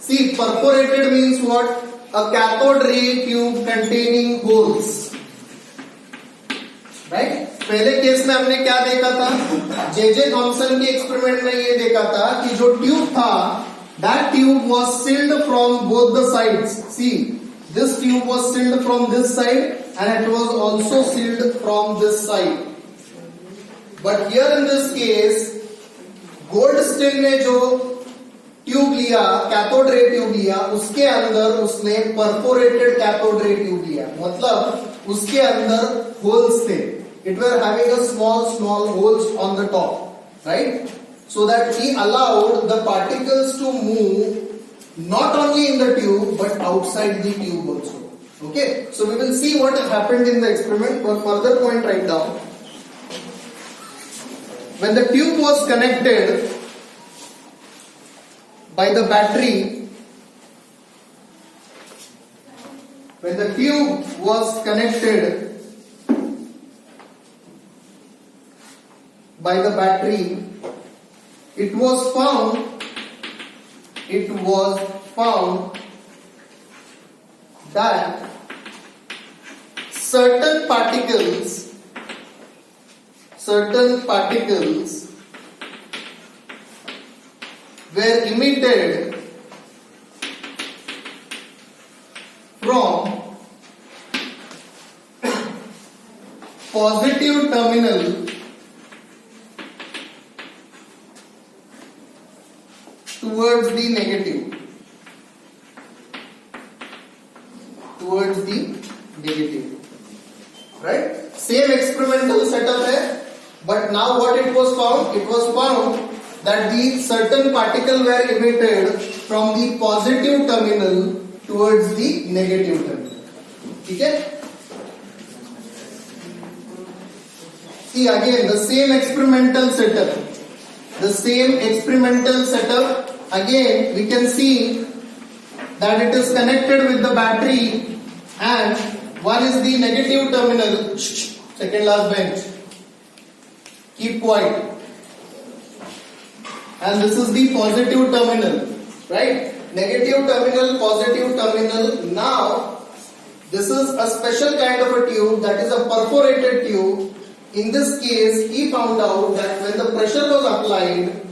See, perforated means what? A cathode ray tube containing holes. Right? पहले case में हमने क्या देखा था? जे थॉमसन के एक्सपेरिमेंट में ये देखा था कि जो ट्यूब था, that tube was sealed from both the sides. See, this tube was sealed from this side and it was also sealed from this side. But here in this case, Goldstein ने जो tube लिया, cathode ray tube लिया, उसके अंदर उसने perforated cathode ray tube लिया, मतलब उसके अंदर होल्स थे. It were having a small holes on the top, right? So that he allowed the particles to move not only in the tube but outside the tube also. Okay, so we will see what happened in the experiment. One further point, write down. When the tube was connected by the battery, when the tube was connected by the battery, it was found that certain particles were emitted from positive terminal towards the negative. Right? Same experimental setup hai, but now what it was found? It was found that the certain particle were emitted from the positive terminal towards the negative terminal. Okay? See again the same experimental setup. Again we can see that it is connected with the battery and one is the negative terminal. Second last bench. Keep quiet. And this is the positive terminal, right? Negative terminal, positive terminal. Now, this is a special kind of a tube, that is a perforated tube. In this case, he found out that when the pressure was applied,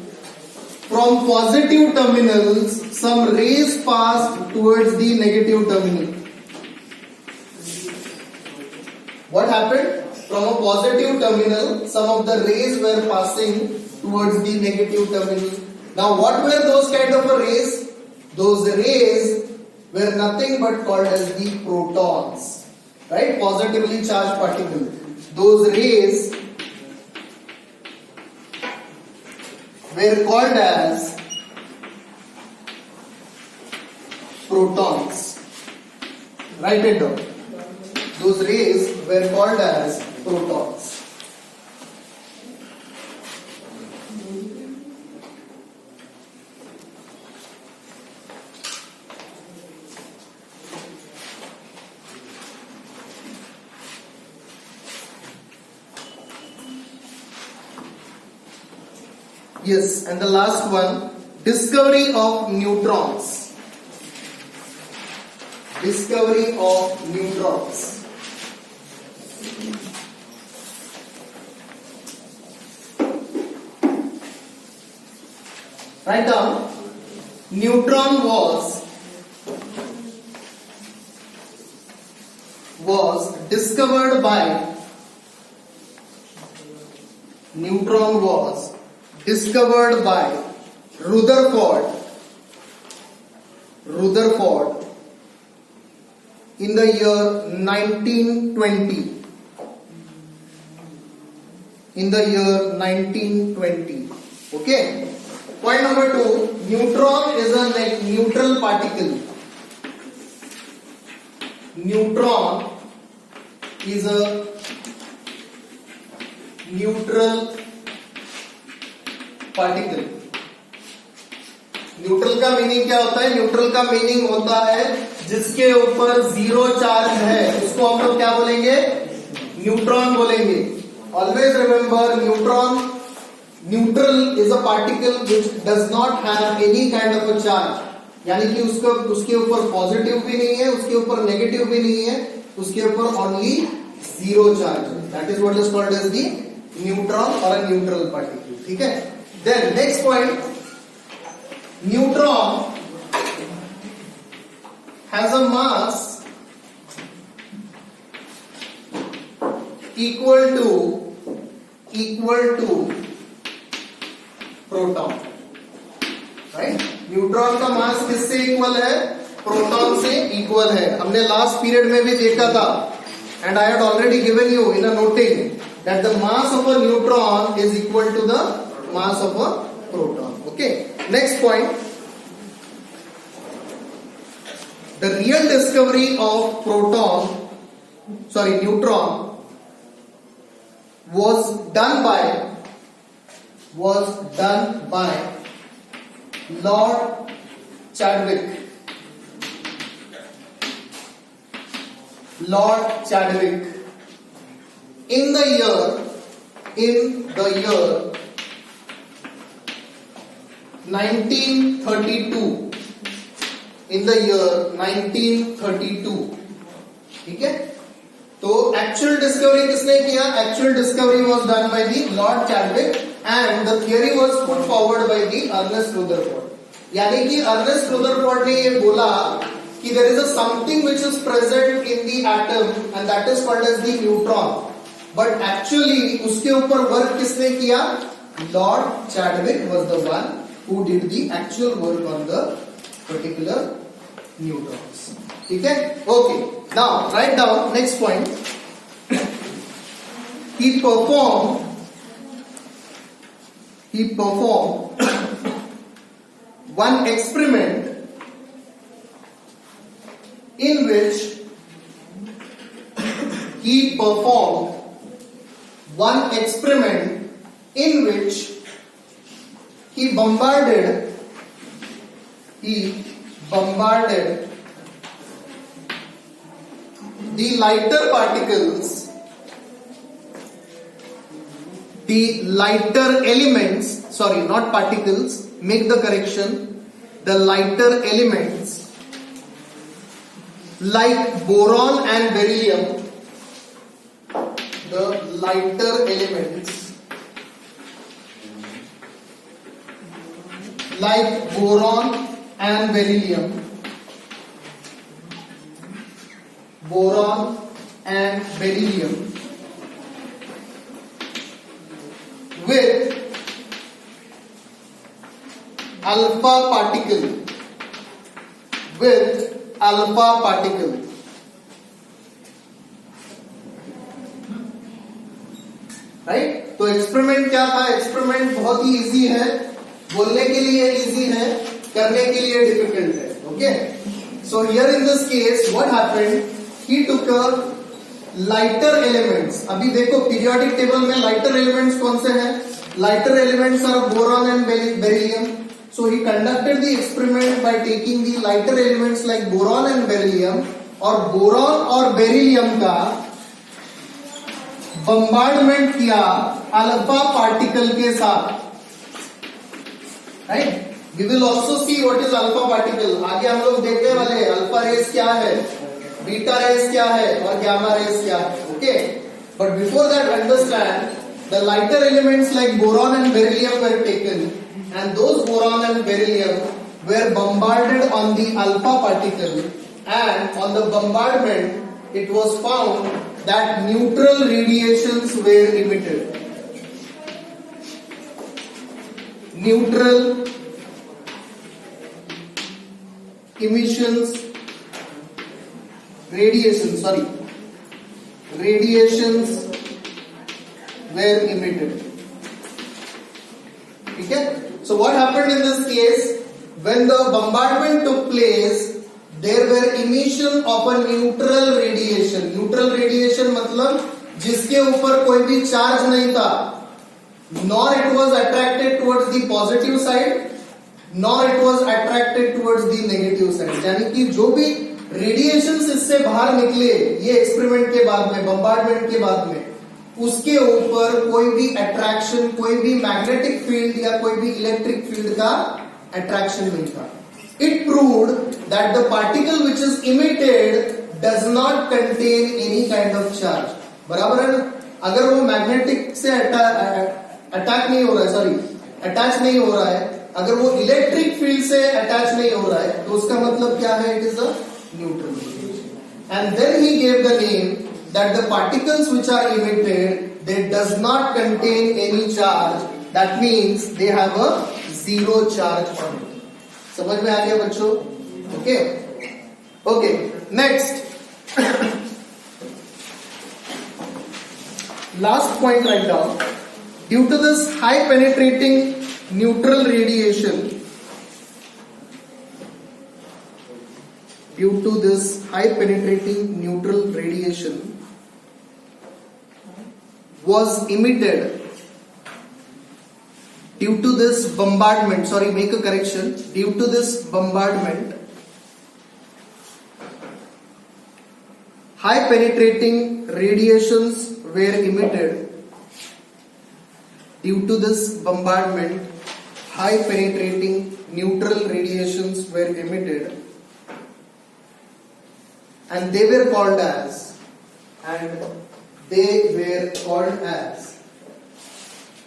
from positive terminals, some rays passed towards the negative terminal. What happened? From a positive terminal, some of the rays were passing towards the negative terminal. Now what were those kind of rays? Those rays were nothing but called as the protons, right? Positively charged particles. Those rays were called as protons. Write it down. Those rays were called as protons. Yes, and the last one, discovery of neutrons. Discovery of neutrons. Write down. Neutron was discovered by Rutherford in the year 1920. Okay. Point number 2. Neutron is a neutral particle. Neutron is a neutral particle. Neutral का meaning क्या होता है? Neutral का meaning होता है जिसके ऊपर zero charge है, उसको हम लोग क्या बोलेंगे? न्यूट्रॉन बोलेंगे. Always remember, neutral is a particle which does not have any kind of a charge. यानी कि उसके ऊपर पॉजिटिव भी नहीं है, उसके ऊपर नेगेटिव भी नहीं है, उसके ऊपर ओनली जीरो चार्ज है. That is what is called as the neutron और अ न्यूट्रल पार्टिकल. ठीक है. Then next point, neutron has a mass equal to proton. Right. Neutron का मास किससे इक्वल है? प्रोटॉन से इक्वल है. हमने लास्ट पीरियड में भी देखा था, and I had already given you in a noting that the mass of a neutron is equal to the mass of a proton. Okay. Next point, the real discovery of neutron was done by Lord Chadwick. In the year 1932. In the year 1932. ठीक है. तो actual discovery किसने किया? Actual discovery was done by the Lord Chadwick and the theory was put forward by the Ernest Rutherford. यानी कि Ernest Rutherford ने ये बोला कि there is a something which is present in the atom and that is called as the neutron. But actually उसके ऊपर work किसने किया? Lord Chadwick was the one who did the actual work on the particular neutrons. ठीक है. Okay. Now write down next point. He performed one experiment in which he bombarded the lighter particles, the lighter elements, sorry, not particles, make the correction, the lighter elements like boron and beryllium, the lighter elements like boron and beryllium, with alpha particle, right. तो experiment क्या था? Experiment बहुत ही easy है, बोलने के लिए easy है, करने के लिए डिफिकल्ट है. Okay. So here in this case what happened, he took a lighter elements. अभी देखो पीरियोडिक टेबल में लाइटर एलिमेंट्स कौन से हैं? Lighter elements are boron and beryllium. So he conducted the experiment by taking the lighter elements like boron and beryllium, और boron और beryllium का bombardment किया अल्फा पार्टिकल के साथ. Right. We will also see what is alpha particle. आगे हम लोग देखने वाले हैं अल्फा रेस क्या है, बीटा रेस क्या है और गामा रेस क्या है. Okay. But before that understand the lighter elements like boron and beryllium were taken and those boron and beryllium were bombarded on the alpha particle, and on the bombardment it was found that neutral radiations were emitted. Neutral emissions, radiations were emitted. ठीक है. So what happened in this case? When the bombardment took place, there were emission of a neutral radiation. Neutral radiation मतलब जिसके ऊपर कोई भी charge नहीं था, nor it was attracted towards the positive side, nor it was attracted towards the negative side. यानी कि जो भी रेडिएशंस इससे बाहर निकले ये एक्सपेरिमेंट के बाद में, बम्बार्डमेंट के बाद में, उसके ऊपर कोई भी अट्रैक्शन, कोई भी मैग्नेटिक फील्ड या कोई भी इलेक्ट्रिक फील्ड का अट्रैक्शन नहीं था. It proved that the particle which is emitted does not contain any kind of charge. बराबर है ना? अगर वो मैग्नेटिक से अटैक नहीं हो रहा है, सॉरी अटैच नहीं हो रहा है, अगर वो इलेक्ट्रिक फील्ड से अटैच नहीं हो रहा है, तो उसका मतलब क्या है? It is a neutral radiation. And then he gave the name that the particles which are emitted, they does not contain any charge. That means they have a zero charge on it. समझ में आ गया बच्चों? Okay. Okay. Next. Last point right down. Due to this high penetrating neutral radiation, due to this high penetrating neutral radiation was emitted, due to this bombardment, sorry, make a correction, due to this bombardment, high penetrating radiations were emitted. Due to this bombardment, high penetrating neutral radiations were emitted, and they were called as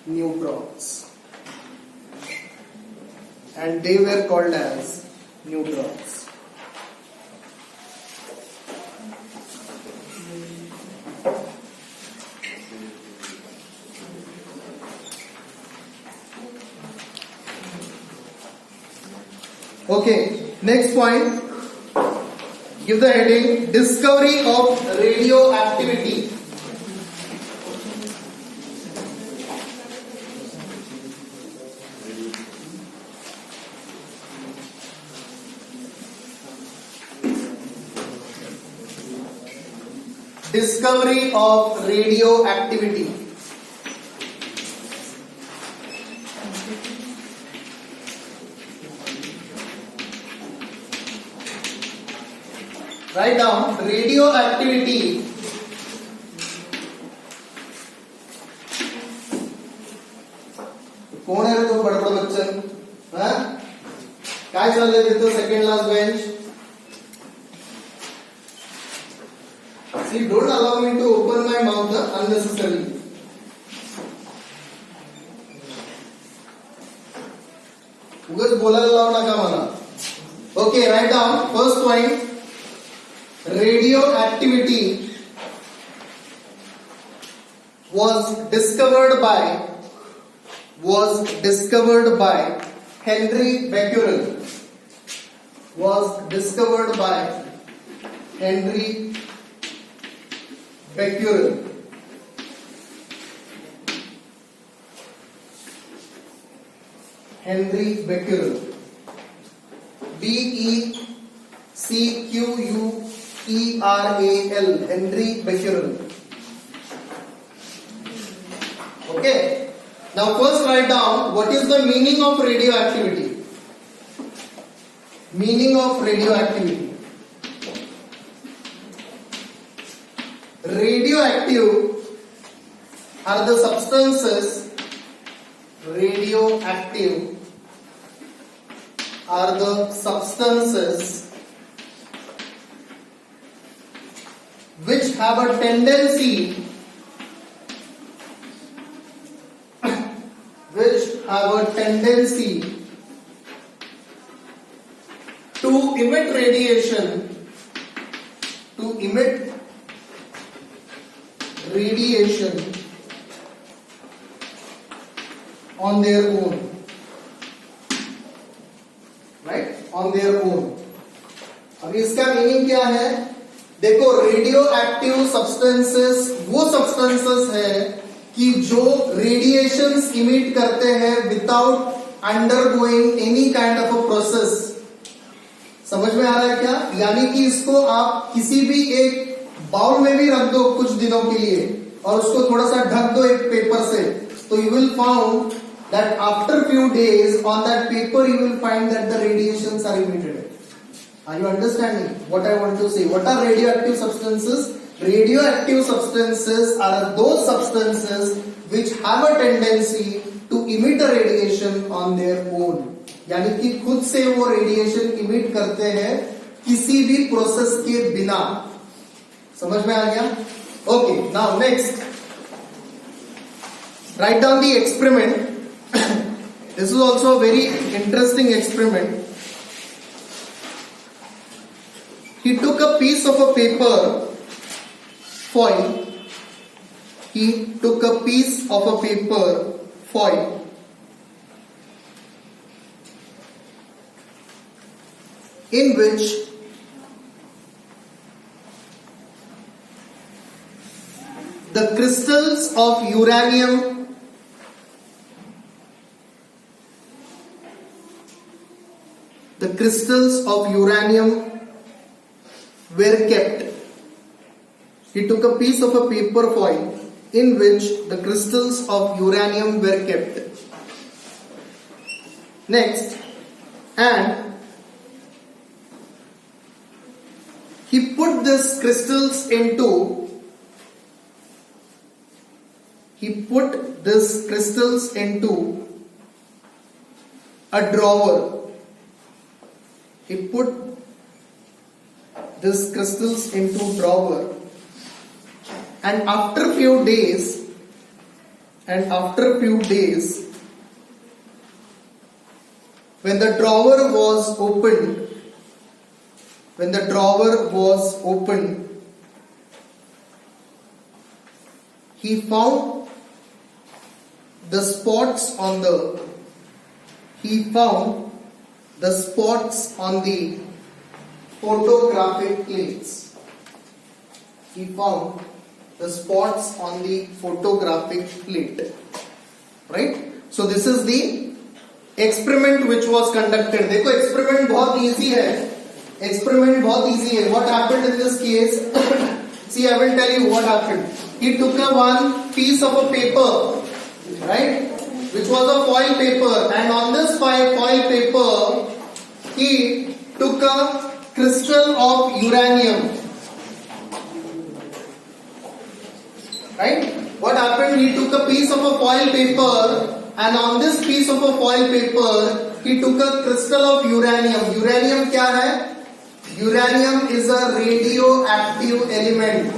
neutrons. And they were called as neutrons. Okay, next point. Give the heading Discovery of Radioactivity. Discovery of radioactivity. Write down radioactivity. कौन है तो बड़ा बड़ा बच्चन? हाँ? काय चल रहे थे तो second last bench? See, don't allow me to open my mouth unnecessarily. उगाच बोलायला लावू नका मला. Okay, write down first point. Radioactivity was discovered by Henry Becquerel. Was discovered by Henry Becquerel. Henry Becquerel. Becquerel. Henry Becquerel. Okay. Now first write down what is the meaning of radioactivity. Meaning of radioactivity. Radioactive are the substances. Radioactive are the substances which have a tendency to emit radiation on their own, right? On their own. अब इसका meaning क्या है? देखो, radio active substances वो substances है कि जो radiations emit करते हैं without undergoing any kind of a process. समझ में आ रहा है क्या? यानी कि इसको आप किसी भी एक बाउल में भी रख दो कुछ दिनों के लिए और उसको थोड़ा सा ढक दो एक पेपर से, तो you will found that after few days on that paper you will find that the radiations are emitted. Are you understanding what I want to say? What are radioactive substances? Radioactive substances are those substances which have a tendency to emit a radiation on their own. यानी कि खुद से वो radiation emit करते हैं किसी भी process के बिना। समझ में आ गया? Okay, now next, write down the experiment. This is also a very interesting experiment. He took a piece of a paper foil. He took a piece of a paper foil in which the crystals of uranium were kept. He took a piece of a paper foil in which the crystals of uranium were kept. Next, and he put these crystals into a drawer. He put these crystals into drawer, and after few days, when the drawer was opened, he found the spots on the photographic plates. He found the spots on the photographic plate. Right? So this is the experiment which was conducted. देखो experiment बहुत easy है. What happened in this case? See, I will tell you what happened. He took one piece of a paper, right, which was a foil paper, and on this foil paper he took a crystal of uranium. Right? What happened? He took a piece of a foil paper, and on this piece of a foil paper he took a crystal of uranium. Uranium क्या है? Uranium is a radioactive element.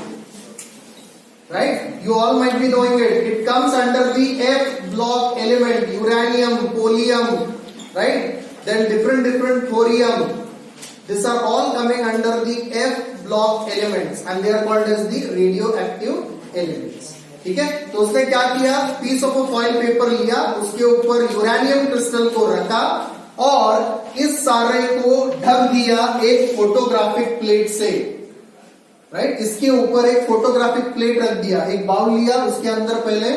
Right? You all might be knowing it. It comes under the F block element. Uranium, polonium, right? Then different thorium. These are all coming under the F block elements, and they are called as the radioactive elements. ठीक है? तो उसने क्या किया? Piece of foil paper लिया, उसके ऊपर uranium crystal को रखा और इस सारे को ढक दिया एक फोटोग्राफिक प्लेट से. राइट? इसके ऊपर एक फोटोग्राफिक प्लेट रख दिया. एक बाउल लिया, उसके अंदर पहले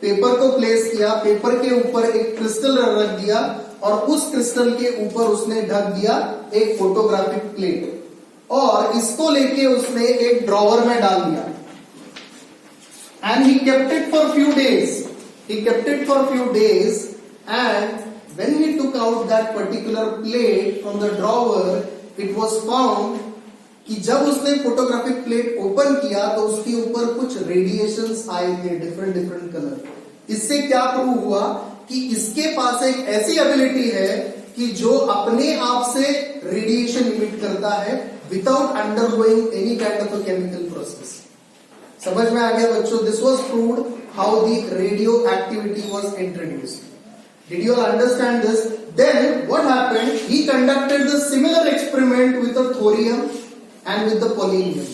पेपर को प्लेस किया, पेपर के ऊपर एक क्रिस्टल रख दिया और उस क्रिस्टल के ऊपर उसने ढक दिया एक फोटोग्राफिक प्लेट और इसको लेके उसने एक ड्रॉवर में डाल दिया. And he kept it for few days. And when he took out that particular plate from the drawer, it was found कि जब उसने फोटोग्राफिक प्लेट ओपन किया तो उसके ऊपर कुछ रेडिएशंस आए थे, डिफरेंट कलर. इससे क्या प्रूव हुआ कि इसके पास एक ऐसी एबिलिटी है कि जो अपने आप से रेडिएशन इमिट करता है without undergoing any kind of a chemical process. समझ में आ गया बच्चों? This was proved how the radio activity was introduced. Did you all understand this? Then what happened? He conducted the similar experiment with the thorium and with the polonium.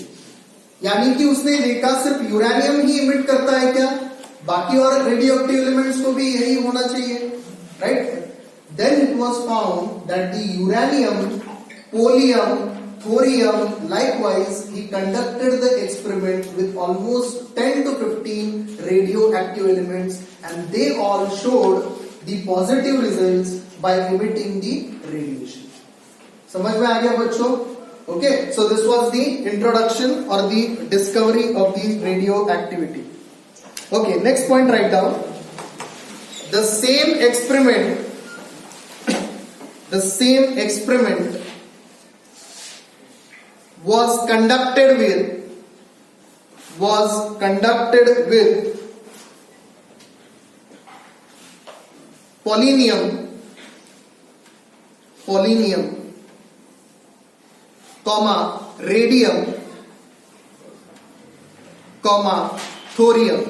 यानी कि उसने देखा सिर्फ uranium ही emit करता है क्या, बाकी और रेडियो एक्टिव एलिमेंट्स को भी यही होना चाहिए. Right? Then it was found that the uranium, polonium, thorium, likewise he conducted the experiment with almost 10 to 15 radioactive elements, and they all showed the positive results by emitting the radiation. समझ में आ गया बच्चों? Okay, so this was the introduction or the discovery of the radioactivity. Okay, next point, write down. The same experiment was conducted with polonium polonium, comma, radium, comma, thorium.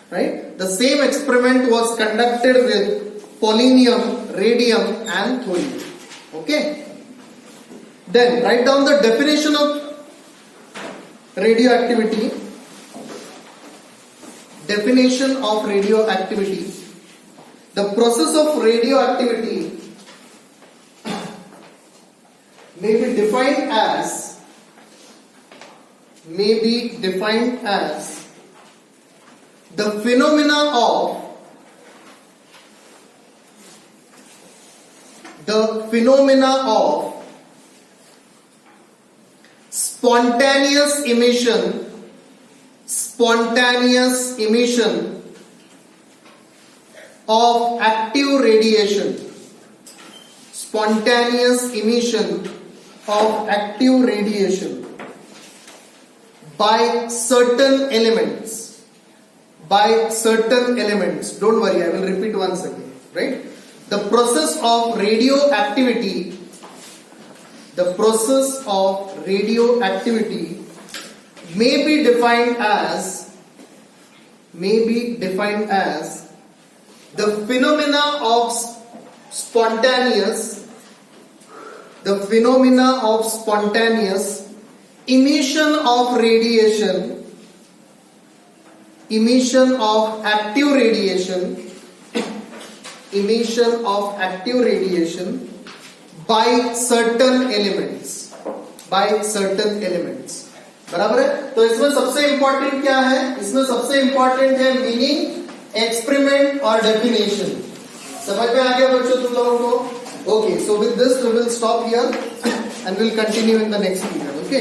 Right? The same experiment was conducted with polonium, radium and thorium. Okay? Then write down the definition of radioactivity. Definition of radioactivity. The process of radioactivity may be defined as the phenomena of spontaneous emission of active radiation. Spontaneous emission of active radiation by certain elements. Don't worry, I will repeat once again. Right? The process of radioactivity may be defined as the phenomena of spontaneous emission of radiation, emission of active radiation by certain elements. बराबर है? तो इसमें सबसे important क्या है? इसमें सबसे important है मीनिंग, एक्सपेरिमेंट और डेफिनेशन. समझ में आ गया बच्चों तुम लोगों को? Okay, so with this we will stop here and will continue in the next period. Okay.